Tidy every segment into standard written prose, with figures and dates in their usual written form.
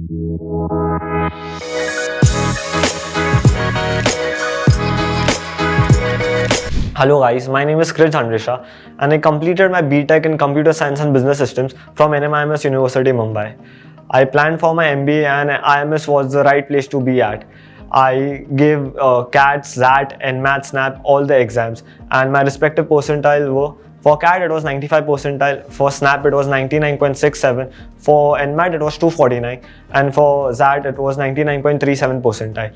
Hello guys, my name is Krish Dhanresha and I completed my BTech in Computer Science and Business Systems from IMS University, Mumbai. I planned for my MBA and IMS was the right place to be at. I gave CAT, XAT, NMAT, SNAP, all the exams, and my respective percentile were: for CAT it was 95 percentile, for SNAP it was 99.67, for NMAT it was 249, and for XAT it was 99.37 percentile.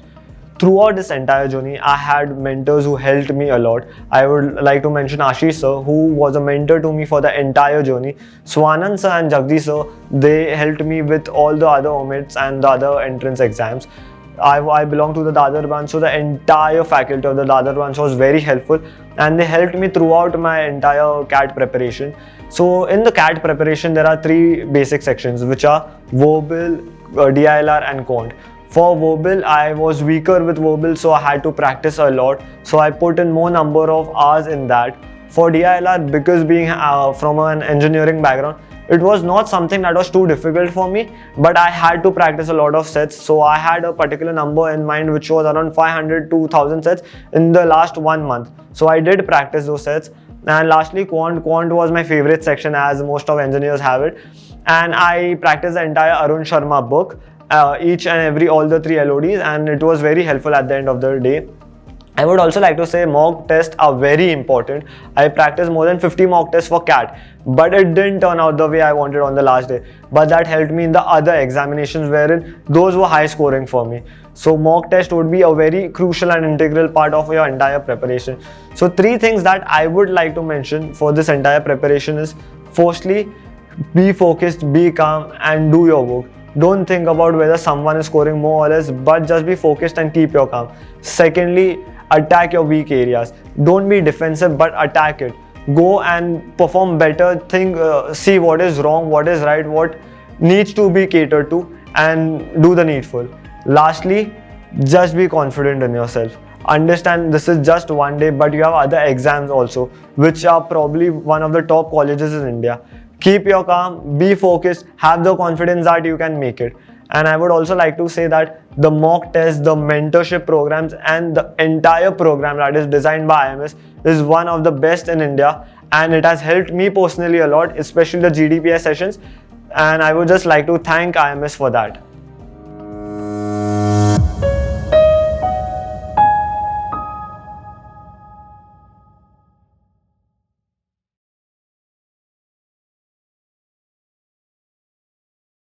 Throughout this entire journey, I had mentors who helped me a lot. I would like to mention Ashish sir, who was a mentor to me for the entire journey. Swanand sir and Jagdish sir, they helped me with all the other omits and the other entrance exams. I belong to the Dadar branch, so the entire faculty of the Dadar branch was very helpful and they helped me throughout my entire CAT preparation. So in the CAT preparation, there are three basic sections, which are verbal, DILR and quant. For verbal, I was weaker with verbal, so I had to practice a lot. So I put in more number of hours in that. For DILR, because being from an engineering background, it was not something that was too difficult for me, but I had to practice a lot of sets. So I had a particular number in mind, which was around 500 to 1000 sets in the last 1 month. So I did practice those sets. And lastly, quant was my favorite section, as most of engineers have it. And I practiced the entire Arun Sharma book. Each and every, all the three LODs, and it was very helpful at the end of the day. I would also like to say mock tests are very important. I practiced more than 50 mock tests for CAT, but it didn't turn out the way I wanted on the last day. But that helped me in the other examinations, wherein those were high scoring for me. So mock test would be a very crucial and integral part of your entire preparation. So three things that I would like to mention for this entire preparation is: firstly, be focused, be calm and do your work. Don't think about whether someone is scoring more or less, but just be focused and keep your calm. Secondly, attack your weak areas. Don't be defensive, but attack it. Go and perform better. See what is wrong, what is right, what needs to be catered to, and do the needful. Lastly, just be confident in yourself. Understand this is just one day, but you have other exams also, which are probably one of the top colleges in India. Keep your calm, be focused, have the confidence that you can make it. And I would also like to say that the mock tests, the mentorship programs, and the entire program that is designed by IMS is one of the best in India, and it has helped me personally a lot, especially the GDPS sessions. And I would just like to thank IMS for that.